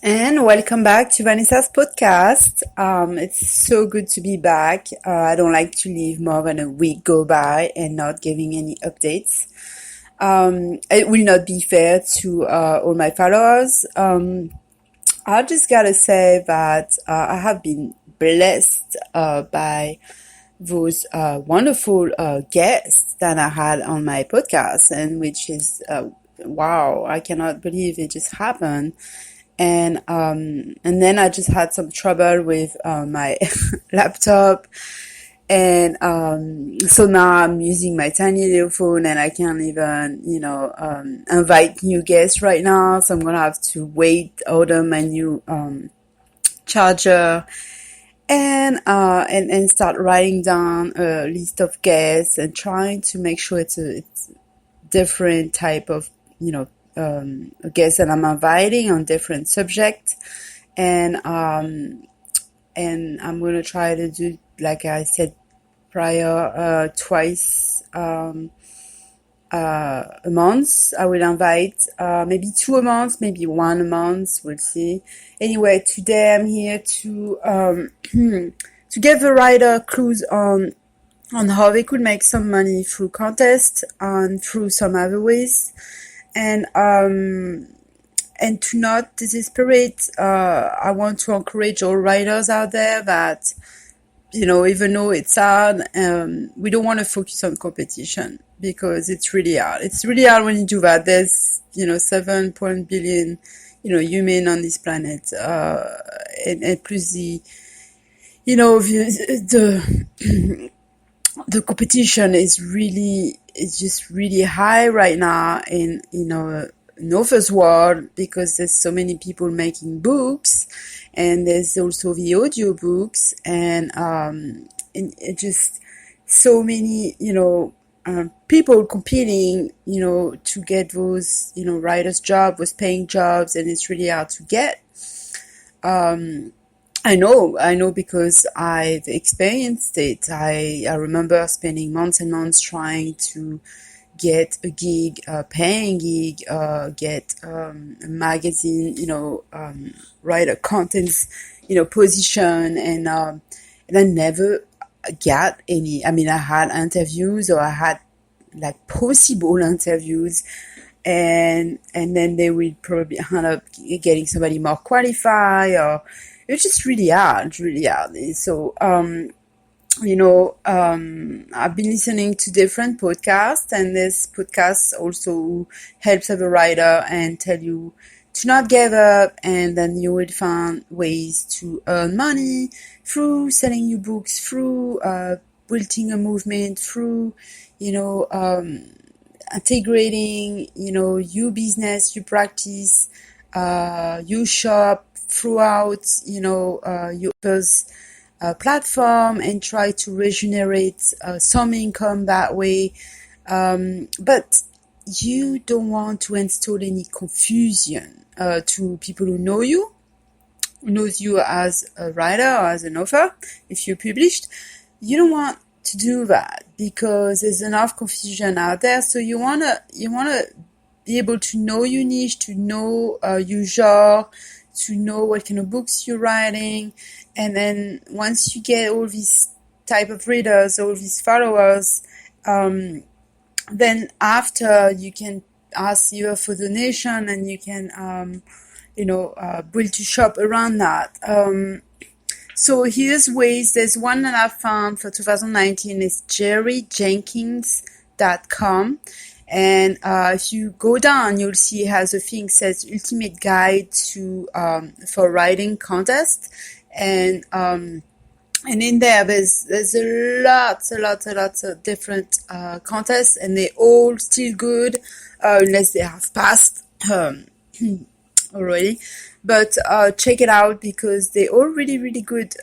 And welcome back to Vanessa's podcast. It's so good to be back. I don't like to leave more than a week go by and not giving any updates. It will not be fair to all my followers. I just gotta say that I have been blessed by those wonderful guests that I had on my podcast, and which is wow, I cannot believe it just happened. And then I just had some trouble with my laptop, and so now I'm using my tiny little phone, and I can't even invite new guests right now. So I'm gonna have to wait, order my new charger, and start writing down a list of guests and trying to make sure it's different type of guests that I'm inviting on different subjects, and I'm gonna try to do, like I said prior, twice a month. I will invite maybe two a month, maybe one a month. We'll see. Anyway, today I'm here to to give the writer clues on how they could make some money through contests and through some other ways, and to not desperate. I want to encourage all writers out there that, even though it's hard, we don't want to focus on competition, because it's really hard. It's really hard when you do that. There's 7 billion human on this planet, and plus the competition is just really high right now in author's world, because there's so many people making books, and there's also the audio books, and it just so many people competing to get those writers' job, those paying jobs, and it's really hard to get. I know because I've experienced it. I remember spending months and months trying to get a gig, a paying gig, get a magazine, write contents, position, and I never got any. I mean, I had interviews, or I had like possible interviews, and then they would probably end up getting somebody more qualified, or it's just really hard, really hard. So, I've been listening to different podcasts, and this podcast also helps as a writer and tell you to not give up, and then you will find ways to earn money through selling your books, through building a movement, through, integrating, your business, your practice, your shop throughout, your platform, and try to regenerate some income that way. But you don't want to install any confusion to people who know you, who knows you as a writer or as an author. If you're published, you don't want to do that, because there's enough confusion out there. So you wanna be able to know your niche, to know your genre, to know what kind of books you're writing. And then once you get all these type of readers, all these followers, then after you can ask you for donation, and you can, build your shop around that. So here's ways. There's one that I found for 2019 is jerryjenkins.com. And if you go down, you'll see it has a thing says Ultimate Guide to for Writing Contest, and in there there's a lot of different contests, and they're all still good unless they have passed already. But check it out, because they're all really, really good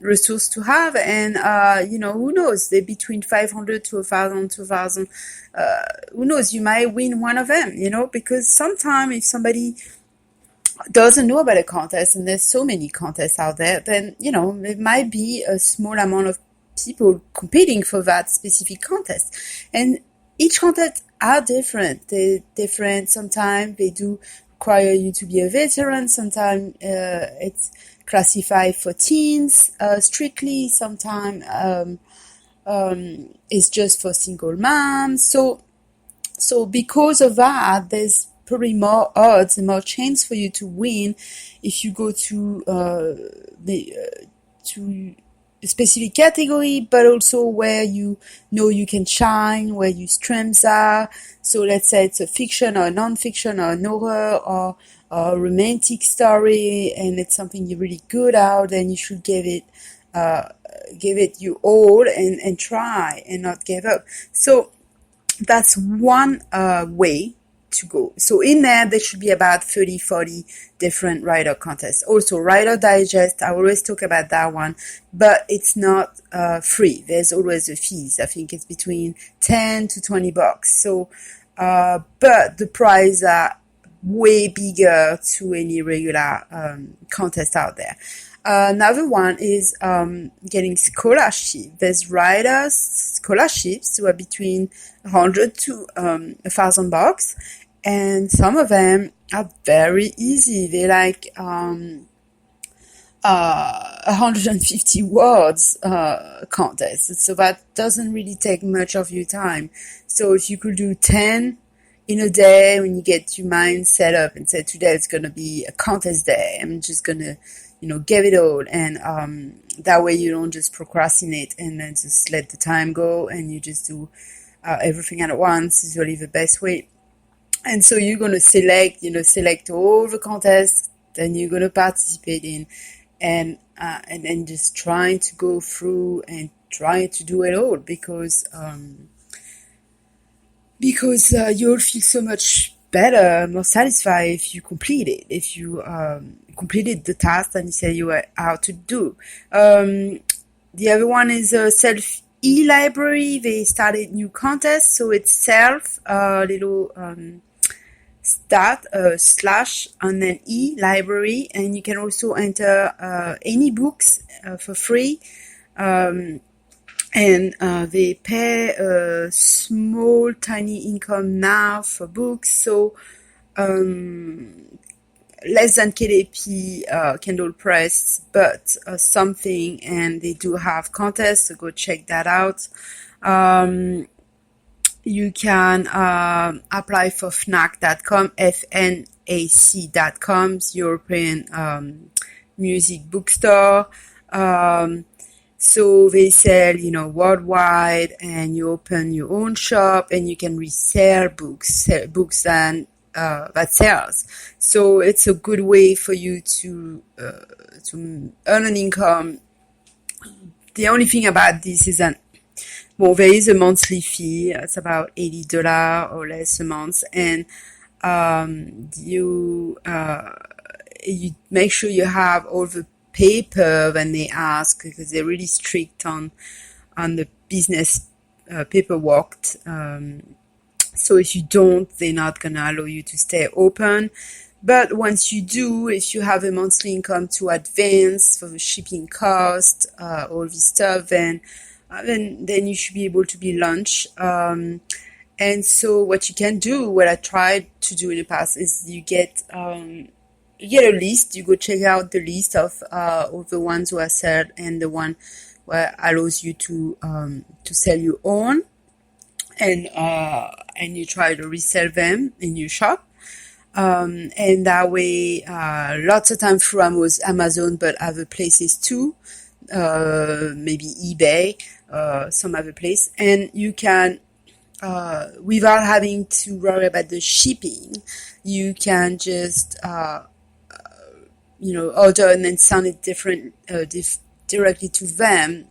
resource to have. And, who knows? They're between 500 to 1,000, 2,000. Who knows? You might win one of them, because sometimes if somebody doesn't know about a contest, and there's so many contests out there, then, there might be a small amount of people competing for that specific contest. And each contest are different. They're different. Sometimes they do require you to be a veteran. Sometimes it's classified for teens strictly. Sometimes it's just for single moms. So because of that, there's probably more odds and more chance for you to win if you go to to a specific category, but also where you know you can shine, where your strengths are. So let's say it's a fiction or a non-fiction or an horror or a romantic story, and it's something you're really good at, then you should give it your all and try and not give up. So that's one way to go. So in there should be about 30, 40 different writer contests. Also, Writer Digest, I always talk about that one, but it's not free. There's always a fees. I think it's between 10 to 20 bucks. So, but the prize are way bigger to any regular contest out there. Another one is getting scholarship. There's writers scholarships who are between 100 to $1,000, and some of them are very easy. They're like 150 words contest. So that doesn't really take much of your time. So if you could do 10 in a day when you get your mind set up and say, today it's going to be a contest day, I'm just going to give it all, and that way you don't just procrastinate and then just let the time go, and you just do everything at once is really the best way. And so you're going to select all the contests that you're going to participate in, and just trying to go through and trying to do it all, because you'll feel so much better, more satisfied if you complete it, if you completed the task that you said you were out to do. The other one is a self e-library. They started new contest, so it's self little start slash and then e-library, and you can also enter any books for free. And they pay a small, tiny income now for books, so less than KDP, Kindle Press, but something, and they do have contests, so go check that out. You can apply for Fnac.com, FNAC.com, European music bookstore. So they sell, worldwide, and you open your own shop, and you can resell books that sells. So it's a good way for you to earn an income. The only thing about this is that, there is a monthly fee. It's about $80 or less a month, and you make sure you have all the paper when they ask, because they're really strict on the business paperwork. So if you don't, they're not gonna allow you to stay open. But once you do, if you have a monthly income to advance for the shipping cost, all this stuff, then you should be able to be launched. And so what you can do, what I tried to do in the past, is you get a list. You go check out the list of all the ones who are sold, and the one where allows you to sell your own, and you try to resell them in your shop. And that way, lots of time through Amazon, but other places too, maybe eBay, some other place, and you can, without having to worry about the shipping, you can just, order and then send it directly to them.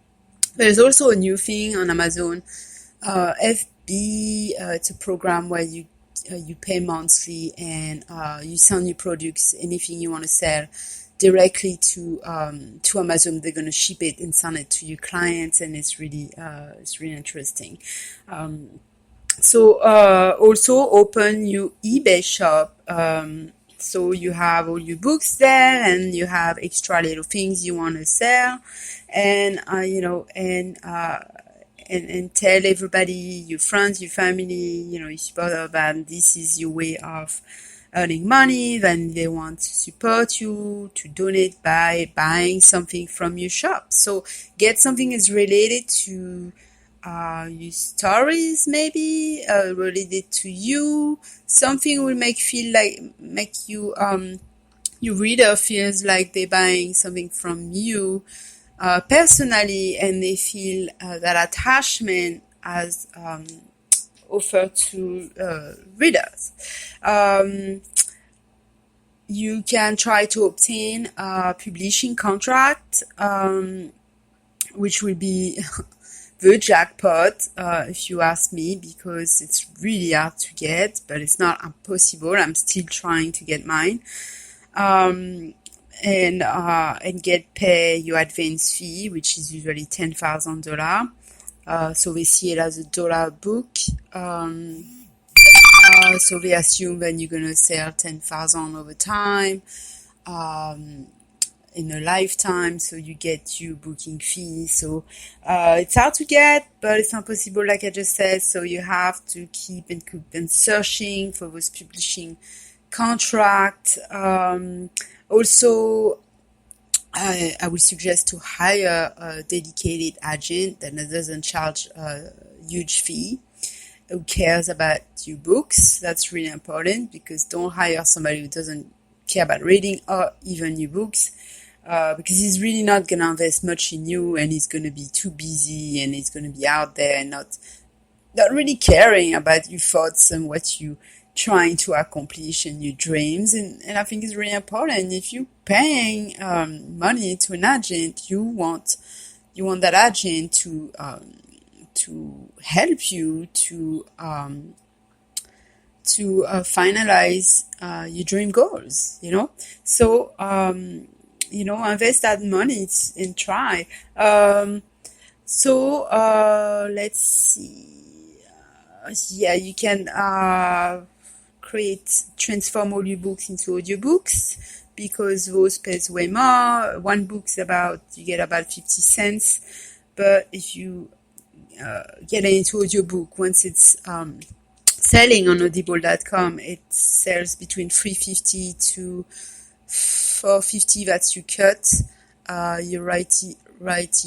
There's also a new thing on Amazon, FB. It's a program where you pay monthly, and you send your products, anything you want to sell, directly to Amazon. They're going to ship it and send it to your clients, and it's really interesting. So also open your eBay shop. So you have all your books there, and you have extra little things you want to sell, and and tell everybody, your friends, your family, your supporter, that this is your way of earning money, then they want to support you, to donate by buying something from your shop. So get something is related to your stories, maybe related to you. Something will make you your reader feels like they're buying something from you personally, and they feel that attachment as offered to readers. You can try to obtain a publishing contract, which will be the jackpot, if you ask me, because it's really hard to get, but it's not impossible. I'm still trying to get mine. And get pay your advance fee, which is usually $10,000. So they see it as $1 a book. So they assume that you're gonna sell 10,000 over time, in a lifetime. So you get your booking fee. So it's hard to get, but it's not possible, like I just said. So you have to keep and searching for those publishing contract. Also, I would suggest to hire a dedicated agent that doesn't charge a huge fee, who cares about your books. That's really important, because don't hire somebody who doesn't care about reading or even your books, because he's really not going to invest much in you, and he's going to be too busy, and he's going to be out there and not really caring about your thoughts and what you trying to accomplish and your dreams. And I think it's really important. If you're paying money to an agent, you want that agent to help you to finalize your dream goals, so invest that money and try. Let's see. You can transform all your books into audiobooks, because those pays way more. One book's you get about 50 cents, but if you get into audiobook, once it's selling on audible.com, it sells between $3.50 to $4.50. That's your cut, your royalty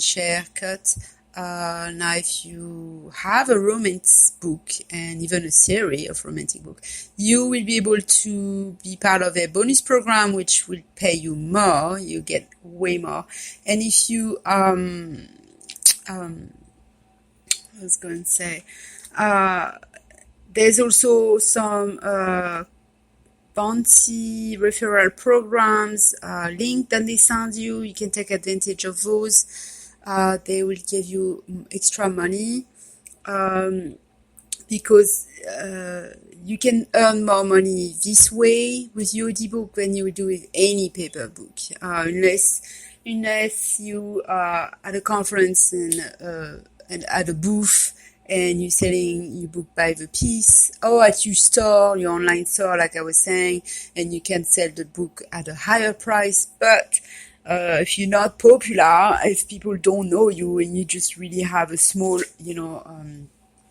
share cut. Now, if you have a romance book and even a series of romantic book, you will be able to be part of a bonus program, which will pay you more. You get way more. And if you, I was going to say, there's also some bounty referral programs, link that they send you. You can take advantage of those. They will give you extra money, because you can earn more money this way with your audiobook than you would do with any paper book, unless you are at a conference and at a booth and you're selling your book by the piece, or at your store, your online store, like I was saying, and you can sell the book at a higher price. But if you're not popular, if people don't know you, and you just really have a small,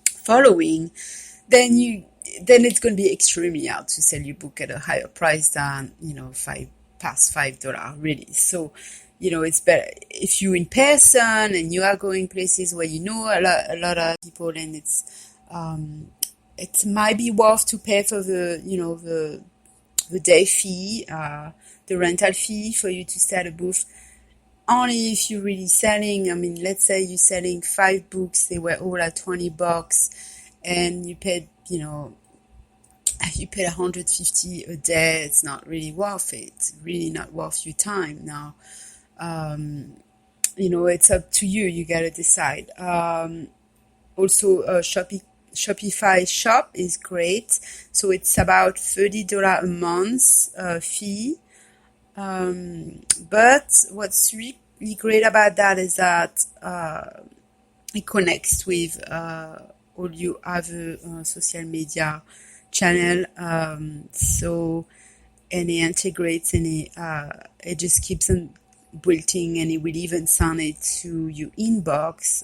following, then it's going to be extremely hard to sell your book at a higher price than, past $5, really. So, it's better if you're in person and you are going places where you know a lot of people, and it might be worth to pay for the day fee, the rental fee for you to start a booth. Only if you're really selling. Let's say you're selling 5 books, they were all at $20, and you paid $150 a day. It's not really worth it. Really not worth your time. Now, it's up to you. You gotta decide. Also, Shopify shop is great. So it's about $30 a month fee. But what's really great about that is that it connects with all your other social media channel. And it integrates, and it just keeps on building, and it will even send it to your inbox.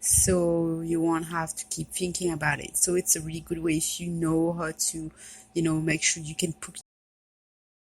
So you won't have to keep thinking about it. So it's a really good way if you know how to make sure you can put